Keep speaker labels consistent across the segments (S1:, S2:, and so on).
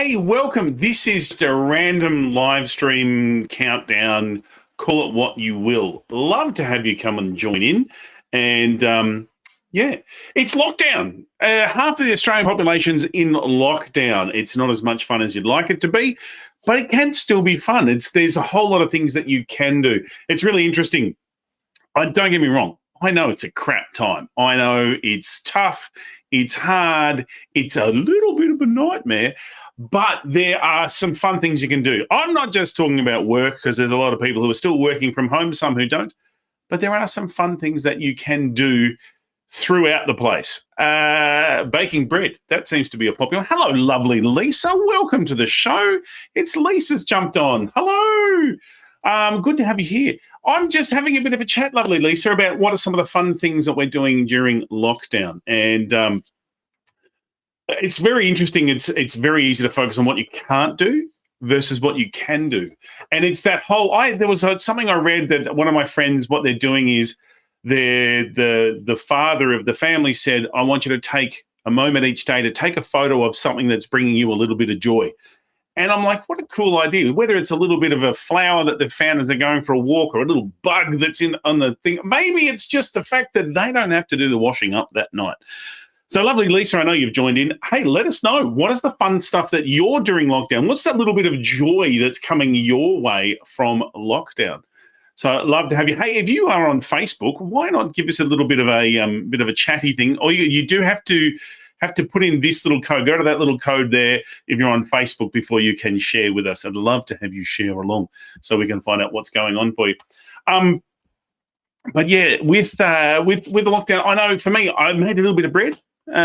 S1: Hey, welcome. This is just a random live stream countdown. Call it what you will. Love to have you come and join in. And yeah, it's lockdown. Half of the Australian population's in lockdown. It's not as much fun as you'd like it to be, but it can still be fun. There's a whole lot of things that you can do. It's really interesting. Don't get me wrong. I know it's a crap time. I know it's tough. It's hard. It's a little bit of a nightmare, but there are some fun things you can do. I'm not just talking about work because there's a lot of people who are still working from home, some who don't, but there are some fun things that you can do throughout the place. Baking bread, that seems to be a popular. Hello, lovely Lisa. Welcome to the show. It's Lisa's jumped on. Hello. Good to have you here. I'm just having a bit of a chat, lovely Lisa, about what are some of the fun things that we're doing during lockdown. And it's very interesting. It's very easy to focus on what you can't do versus what you can do. And it's that whole, there was something I read that one of my friends, what they're doing is the father of the family said, I want you to take a moment each day to take a photo of something that's bringing you a little bit of joy. And I'm like, what a cool idea. Whether it's a little bit of a flower that they've found as they're going for a walk or a little bug that's on the thing. Maybe it's just the fact that they don't have to do the washing up that night. So lovely, Lisa, I know you've joined in. Hey, let us know. What is the fun stuff that you're doing lockdown? What's that little bit of joy that's coming your way from lockdown? So I'd love to have you. Hey, if you are on Facebook, why not give us a little bit of a chatty thing? Or you do have to put in this little code. Go to that little code there if you're on Facebook before you can share with us. I'd love to have you share along so we can find out what's going on for you. But yeah, with the lockdown, I know for me, I made a little bit of bread,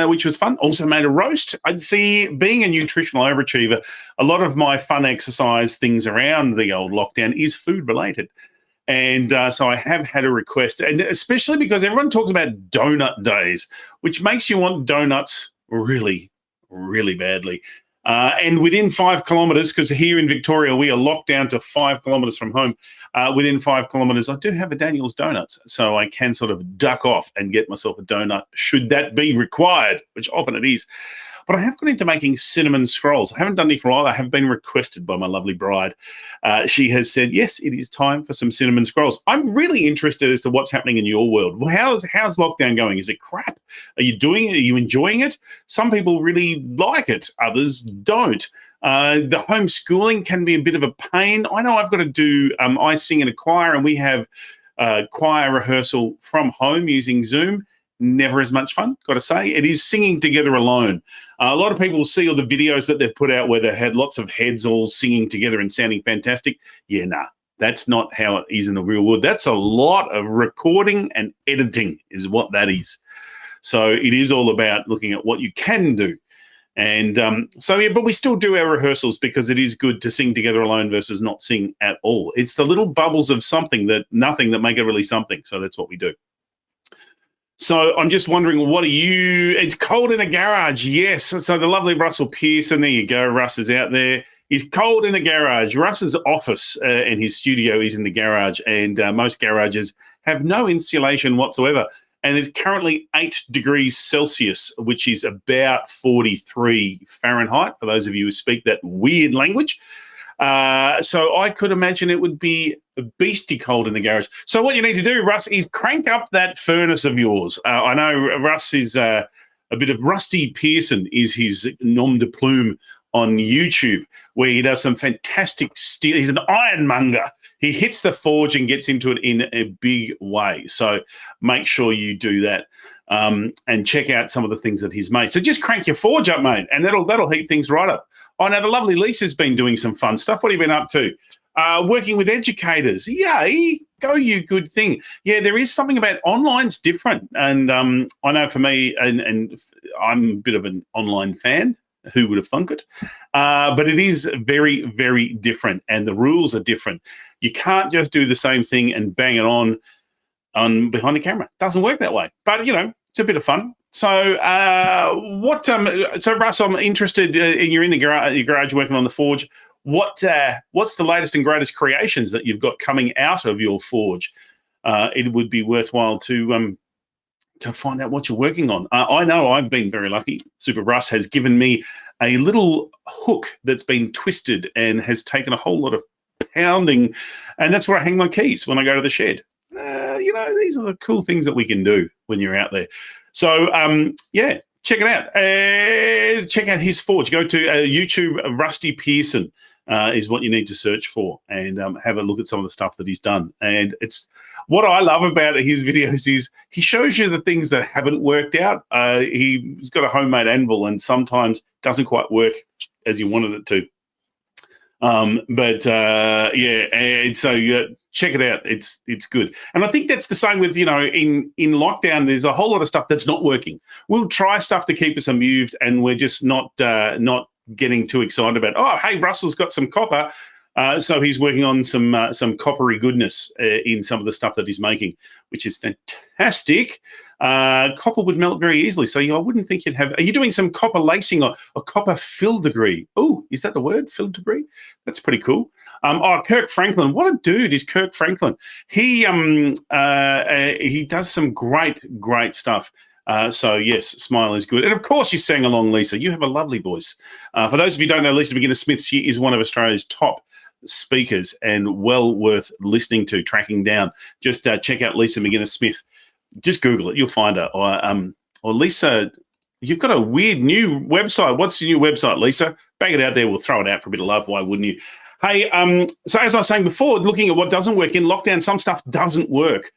S1: which was fun. Also made a roast. I'd see, being a nutritional overachiever, a lot of my fun exercise things around the old lockdown is food related. And so I have had a request, and especially because everyone talks about donut days, which makes you want donuts really, really badly. And within 5 kilometres, because here in Victoria, we are locked down to 5 kilometres from home. Within 5 kilometres, I do have a Daniel's Donuts, so I can sort of duck off and get myself a donut, should that be required, which often it is. But I have got into making cinnamon scrolls. I haven't done it for a while. I have been requested by my lovely bride. She has said, yes, it is time for some cinnamon scrolls. I'm really interested as to what's happening in your world. Well, how's lockdown going? Is it crap? Are you doing it? Are you enjoying it? Some people really like it. Others don't. The homeschooling can be a bit of a pain. I know I've got to do, I sing in a choir, and we have choir rehearsal from home using Zoom. Never as much fun, got to say. It is singing together alone. A lot of people will see all the videos that they've put out where they had lots of heads all singing together and sounding fantastic. Yeah, nah, that's not how it is in the real world. That's a lot of recording and editing is what that is. So it is all about looking at what you can do. And so, yeah, but we still do our rehearsals because it is good to sing together alone versus not sing at all. It's the little bubbles of nothing that make it really something. So that's what we do. So I'm just wondering, it's cold in the garage. Yes. So the lovely Russell Pearson, there you go. Russ is out there. He's cold in the garage. Russ's office and his studio is in the garage, and most garages have no insulation whatsoever. And it's currently 8 degrees Celsius, which is about 43 Fahrenheit, for those of you who speak that weird language. So I could imagine it would be beastie cold in the garage. So what you need to do, Russ, is crank up that furnace of yours. I know Russ is a bit of Rusty Pearson is his nom de plume on YouTube, where he does some fantastic steel. He's an ironmonger. He hits the forge and gets into it in a big way. So make sure you do that and check out some of the things that he's made. So just crank your forge up, mate, and that'll heat things right up. Oh, now the lovely Lisa's been doing some fun stuff. What have you been up to? Working with educators. Yay, go you good thing. Yeah, there is something about online's different. And I know for me, and I'm a bit of an online fan. Who would have thunk it? But it is very, very different, and the rules are different. You can't just do the same thing and bang it on behind the camera. It doesn't work that way. But, it's a bit of fun. So so Russ, I'm interested you're in your garage working on the forge. What's the latest and greatest creations that you've got coming out of your forge? It would be worthwhile to find out what you're working on. I know I've been very lucky. Super Russ has given me a little hook that's been twisted and has taken a whole lot of pounding, and that's where I hang my keys when I go to the shed. These are the cool things that we can do when you're out there. So, yeah, check it out. Check out his forge. Go to YouTube. Rusty Pearson is what you need to search for, and have a look at some of the stuff that he's done. And it's what I love about his videos is he shows you the things that haven't worked out. He's got a homemade anvil, and sometimes doesn't quite work as you wanted it to. Yeah, and so check it out. It's good. And I think that's the same with, in lockdown, there's a whole lot of stuff that's not working. We'll try stuff to keep us amused, and we're just not getting too excited about, oh, hey, Russell's got some copper. So he's working on some coppery goodness in some of the stuff that he's making, which is fantastic. Copper would melt very easily, so I wouldn't think you'd have. Are you doing some copper lacing or a copper filigree? Oh, is that the word, filigree? That's pretty cool. Kirk Franklin, what a dude is Kirk Franklin. He does some great stuff. So yes, smile is good, and of course you sang along, Lisa. You have a lovely voice. For those of you who don't know Lisa McGuinness-Smith, she is one of Australia's top speakers and well worth listening to, tracking down. Just check out Lisa McGuinness-Smith. Just Google it, you'll find her. Or Lisa, you've got a weird new website. What's your new website, Lisa? Bang it out there. We'll throw it out for a bit of love. Why wouldn't you? Hey, so as I was saying before, looking at what doesn't work in lockdown, some stuff doesn't work.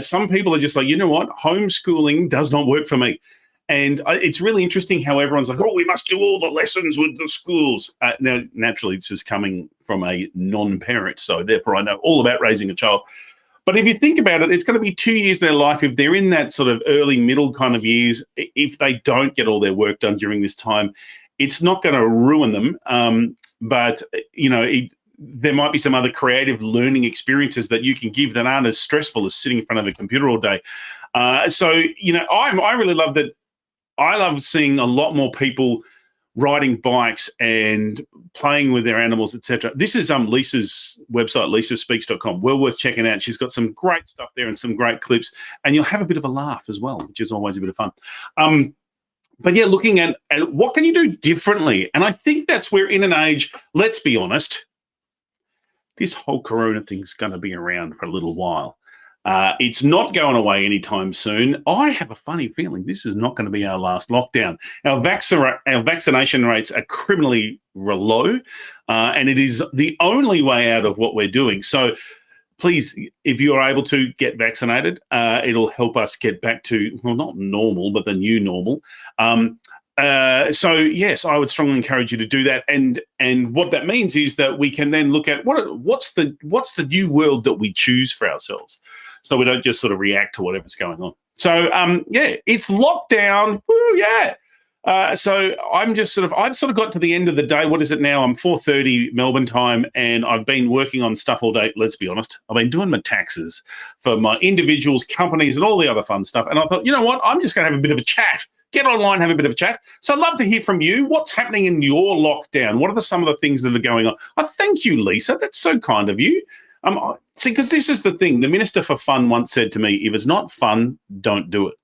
S1: Some people are just like, you know what? Homeschooling does not work for me. And it's really interesting how everyone's like, oh, we must do all the lessons with the schools. Now, naturally, this is coming from a non-parent, so therefore I know all about raising a child. But if you think about it, it's going to be 2 years of their life. If they're in that sort of early middle kind of years, if they don't get all their work done during this time, it's not going to ruin them. But, there might be some other creative learning experiences that you can give that aren't as stressful as sitting in front of a computer all day. I really love that. I love seeing a lot more people riding bikes and playing with their animals, etc. This is Lisa's website, lisaspeaks.com. Well worth checking out. She's got some great stuff there and some great clips, and you'll have a bit of a laugh as well, which is always a bit of fun. But yeah, looking at what can you do differently? And I think that's we're in an age, let's be honest, this whole corona thing's going to be around for a little while. It's not going away anytime soon. I have a funny feeling this is not going to be our last lockdown. Our vaccination rates are criminally low, and it is the only way out of what we're doing. So please, if you are able to get vaccinated, it'll help us get back to, well, not normal, but the new normal. So yes, I would strongly encourage you to do that. And what that means is that we can then look at what's the new world that we choose for ourselves, so we don't just sort of react to whatever's going on. So yeah, it's lockdown. Woo, yeah. So I've sort of got to the end of the day. What is it now? I'm 4:30 Melbourne time, and I've been working on stuff all day. Let's be honest. I've been doing my taxes for my individuals, companies, and all the other fun stuff. And I thought, you know what? I'm just going to have a bit of a chat. Get online, have a bit of a chat. So I'd love to hear from you. What's happening in your lockdown? What are some of the things that are going on? Thank you, Lisa. That's so kind of you. See, because this is the thing. The Minister for Fun once said to me, if it's not fun, don't do it.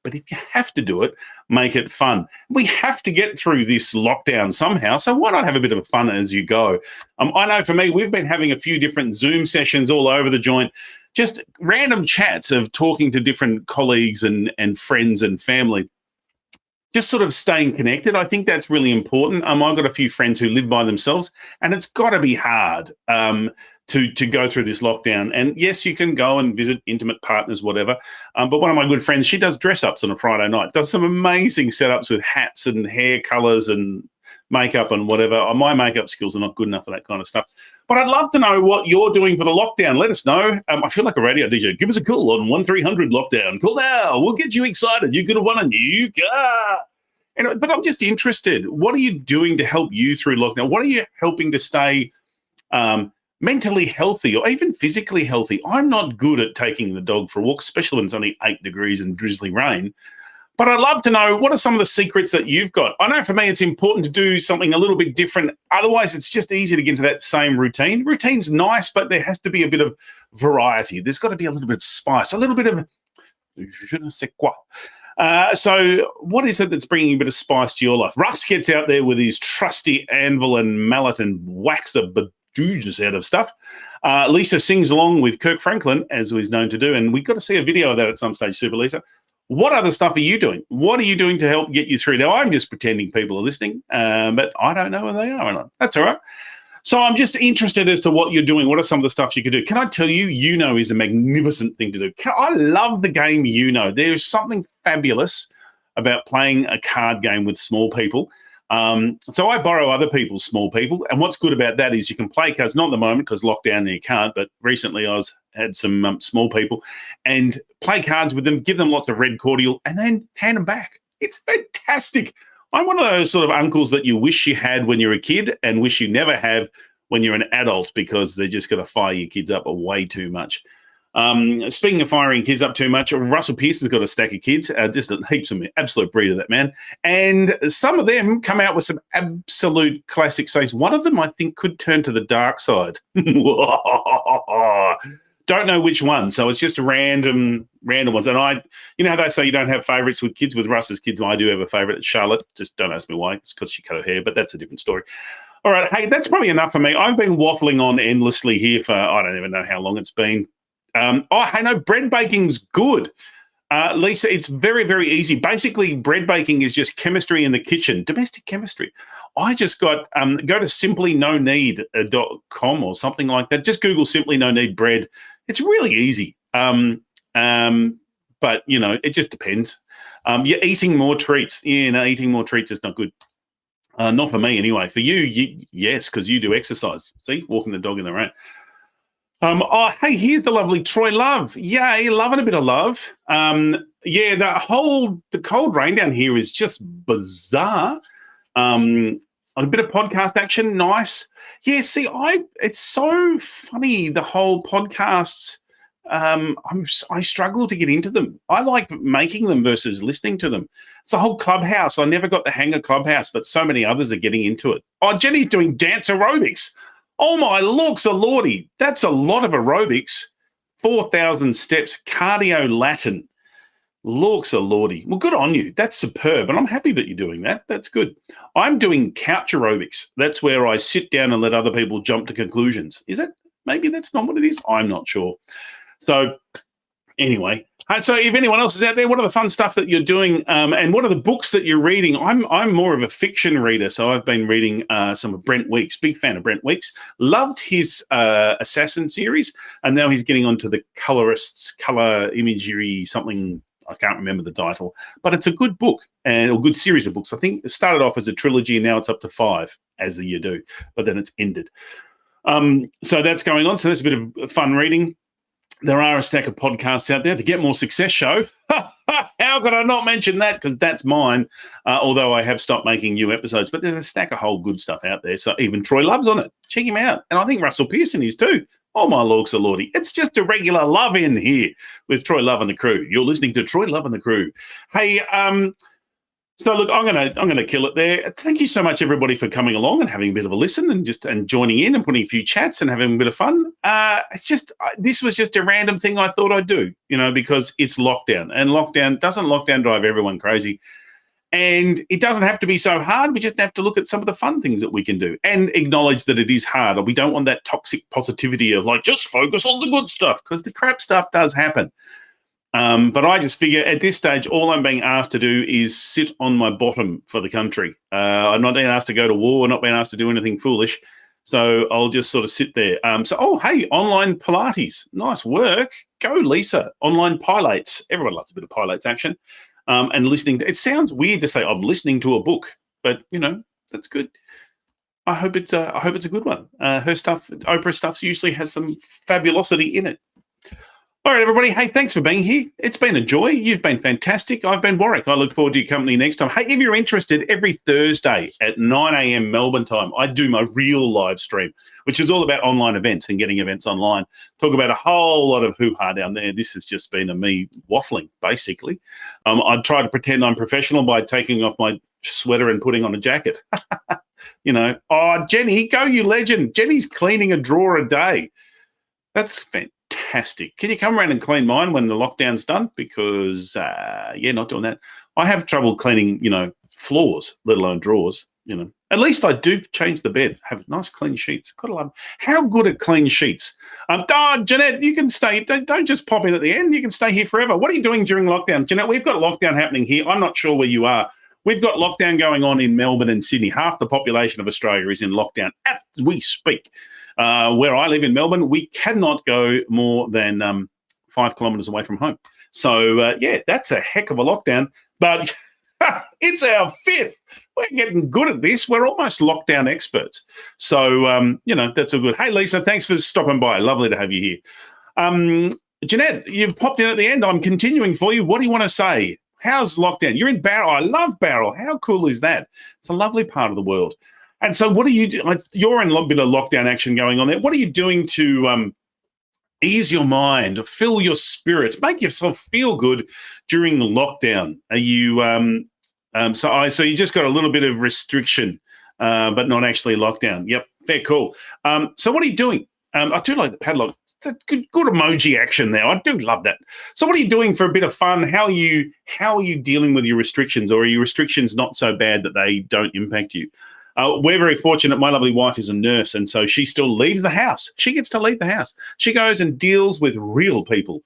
S1: But if you have to do it, make it fun. We have to get through this lockdown somehow, so why not have a bit of fun as you go? I know for me, we've been having a few different Zoom sessions all over the joint, just random chats of talking to different colleagues and friends and family. Just sort of staying connected. I think that's really important. I've got a few friends who live by themselves, and it's got to be hard to go through this lockdown. And yes, you can go and visit intimate partners, whatever. But one of my good friends, she does dress-ups on a Friday night, does some amazing setups with hats and hair colours and makeup and whatever. My makeup skills are not good enough for that kind of stuff. But I'd love to know what you're doing for the lockdown. Let us know. I feel like a radio DJ. Give us a call on 1300 lockdown. Call now. We'll get you excited. You could have won a new car. But I'm just interested. What are you doing to help you through lockdown? What are you helping to stay mentally healthy or even physically healthy? I'm not good at taking the dog for a walk, especially when it's only 8 degrees and drizzly rain. But I'd love to know, what are some of the secrets that you've got? I know for me it's important to do something a little bit different. Otherwise, it's just easy to get into that same routine. Routine's nice, but there has to be a bit of variety. There's got to be a little bit of spice, a little bit of je ne sais quoi. So what is it that's bringing a bit of spice to your life? Russ gets out there with his trusty anvil and mallet and whacks the bejesus out of stuff. Lisa sings along with Kirk Franklin, as he's known to do, and we've got to see a video of that at some stage, Super Lisa. What other stuff are you doing? What are you doing to help get you through? Now, I'm just pretending people are listening, but I don't know whether they are or not. That's all right. So I'm just interested as to what you're doing. What are some of the stuff you could do? Can I tell you, is a magnificent thing to do. I love the game There's something fabulous about playing a card game with small people. So I borrow other people's small people. And what's good about that is you can play cards, not at the moment because lockdown and you can't, but recently I had some small people and play cards with them, give them lots of red cordial and then hand them back. It's fantastic. I'm one of those sort of uncles that you wish you had when you're a kid and wish you never have when you're an adult because they're just going to fire your kids up way too much. Speaking of firing kids up too much, Russell Pearson's got a stack of kids, just heaps of them, absolute breed of that man. And some of them come out with some absolute classic sayings. One of them, I think, could turn to the dark side. Don't know which one. So it's just random ones. And how they say you don't have favourites with kids. With Russ's kids, I do have a favourite. It's Charlotte. Just don't ask me why. It's because she cut her hair, but that's a different story. All right. Hey, that's probably enough for me. I've been waffling on endlessly here for, I don't even know how long it's been. Hey, no, bread baking's good. Lisa, it's very, very easy. Basically, bread baking is just chemistry in the kitchen, domestic chemistry. I just got, go to simplynoneed.com or something like that. Just Google Simply No Need bread. It's really easy. But, it just depends. You're eating more treats. Eating more treats is not good. Not for me anyway. For you, yes, because you do exercise. See, walking the dog in the rain. Hey, here's the lovely Troy Love. Yay, loving a bit of love. The cold rain down here is just bizarre. A bit of podcast action, nice. Yeah, see, it's so funny, the whole podcasts. I struggle to get into them. I like making them versus listening to them. It's the whole Clubhouse. I never got the hang of Clubhouse, but so many others are getting into it. Oh, Jenny's doing dance aerobics. Oh, my looks a lordy. That's a lot of aerobics. 4,000 steps, cardio Latin. Looks a lordy. Well, good on you. That's superb. And I'm happy that you're doing that. That's good. I'm doing couch aerobics. That's where I sit down and let other people jump to conclusions. Is it? Maybe that's not what it is. I'm not sure. So anyway, so if anyone else is out there, what are the fun stuff that you're doing, and what are the books that you're reading? I'm more of a fiction reader, so I've been reading some of Brent Weeks. Big fan of Brent Weeks. Loved his Assassin series, and now he's getting onto the colorists, color imagery, something. I can't remember the title, but it's a good book and a good series of books. I think it started off as a trilogy, and now it's up to 5, as you do, but then it's ended. So that's going on. So that's a bit of fun reading. There are a stack of podcasts out there. The Get More Success Show. How could I not mention that? Because that's mine, although I have stopped making new episodes. But there's a stack of whole good stuff out there. So even Troy Love's on it. Check him out. And I think Russell Pearson is too. Oh, my lords, lordy. It's just a regular love in here with Troy Love and the crew. You're listening to Troy Love and the crew. Hey, so look, I'm gonna kill it there. Thank you so much, everybody, for coming along and having a bit of a listen and joining in and putting a few chats and having a bit of fun. This was just a random thing I thought I'd do, because it's lockdown, and lockdown drive everyone crazy, and it doesn't have to be so hard. We just have to look at some of the fun things that we can do and acknowledge that it is hard. We don't want that toxic positivity of just focus on the good stuff, because the crap stuff does happen. But I just figure at this stage, all I'm being asked to do is sit on my bottom for the country. I'm not being asked to go to war, not being asked to do anything foolish. So I'll just sort of sit there. Hey, online Pilates. Nice work. Go, Lisa. Online Pilates. Everyone loves a bit of Pilates action. And listening. It sounds weird to say I'm listening to a book, but, that's good. I hope it's a good one. Her stuff, Oprah stuff, usually has some fabulosity in it. All right, everybody. Hey, thanks for being here. It's been a joy. You've been fantastic. I've been Warwick. I look forward to your company next time. Hey, if you're interested, every Thursday at 9 a.m. Melbourne time, I do my real live stream, which is all about online events and getting events online. Talk about a whole lot of hoo-ha down there. This has just been me waffling, basically. I'd try to pretend I'm professional by taking off my sweater and putting on a jacket. Oh, Jenny, go you legend. Jenny's cleaning a drawer a day. That's fantastic. fantastic. Can you come around and clean mine when the lockdown's done? Because, not doing that. I have trouble cleaning, floors, let alone drawers, At least I do change the bed, have nice clean sheets. Gotta love 'em. How good at clean sheets. Jeanette, you can stay. Don't just pop in at the end. You can stay here forever. What are you doing during lockdown? Jeanette, we've got lockdown happening here. I'm not sure where you are. We've got lockdown going on in Melbourne and Sydney. Half the population of Australia is in lockdown as we speak. Where I live in Melbourne, we cannot go more than 5 kilometres away from home. So, that's a heck of a lockdown. But it's our 5th. We're getting good at this. We're almost lockdown experts. So, that's all good. Hey, Lisa, thanks for stopping by. Lovely to have you here. Jeanette, you've popped in at the end. I'm continuing for you. What do you want to say? How's lockdown? You're in Barrel. I love Barrel. How cool is that? It's a lovely part of the world. And so what are you doing? You're in a bit of lockdown action going on there. What are you doing to ease your mind, fill your spirit, make yourself feel good during the lockdown? Are you so you just got a little bit of restriction, but not actually lockdown? Yep, fair call. So what are you doing? I do like the padlock. It's a good emoji action there. I do love that. So what are you doing for a bit of fun? How are you dealing with your restrictions, or are your restrictions not so bad that they don't impact you? We're very fortunate. My lovely wife is a nurse, and so she still leaves the house. She gets to leave the house. She goes and deals with real people,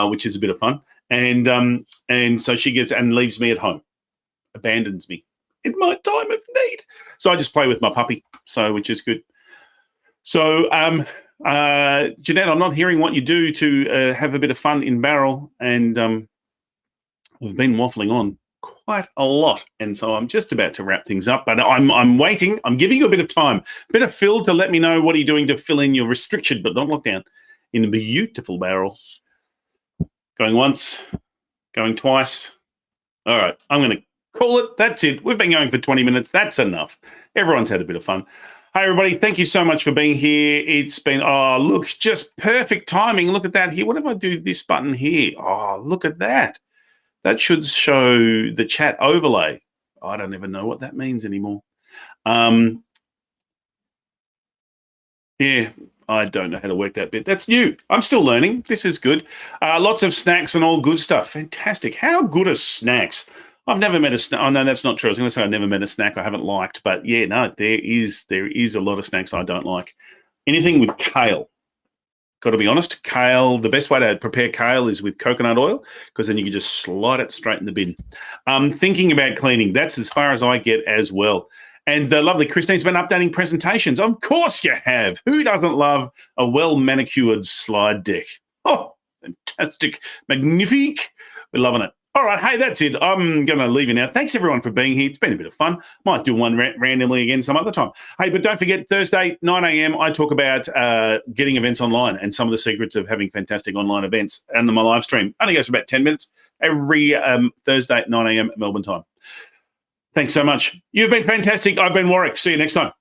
S1: which is a bit of fun. And so she gets and leaves me at home, abandons me in my time of need. So I just play with my puppy, which is good. So, Jeanette, I'm not hearing what you do to have a bit of fun in Barrel, and we've been waffling on quite a lot, and so I'm just about to wrap things up, but I'm waiting. I'm giving you a bit of time, a bit of Phil to let me know what are you doing to fill in your restriction but not lockdown in a beautiful Barrel. Going once, going twice. All right, I'm going to call it. That's it. We've been going for 20 minutes. That's enough. Everyone's had a bit of fun. Hey, everybody, thank you so much for being here. It's been, look, just perfect timing. Look at that here. What if I do this button here? Oh, look at that. That should show the chat overlay. I don't even know what that means anymore. Yeah, I don't know how to work that bit. That's new. I'm still learning. This is good. Lots of snacks and all good stuff. Fantastic. How good are snacks? I've never met a snack. Oh, no, that's not true. I was going to say I've never met a snack I haven't liked. But, yeah, no, there is a lot of snacks I don't like. Anything with kale. Got to be honest, kale, the best way to prepare kale is with coconut oil, because then you can just slide it straight in the bin. Thinking about cleaning, that's as far as I get as well. And the lovely Christine's been updating presentations. Of course you have. Who doesn't love a well-manicured slide deck? Oh, fantastic. Magnifique. We're loving it. All right, hey, that's it. I'm going to leave you now. Thanks, everyone, for being here. It's been a bit of fun. Might do one randomly again some other time. Hey, but don't forget, Thursday, 9 a.m., I talk about getting events online and some of the secrets of having fantastic online events and my live stream. Only goes for about 10 minutes every Thursday at 9 a.m. Melbourne time. Thanks so much. You've been fantastic. I've been Warwick. See you next time.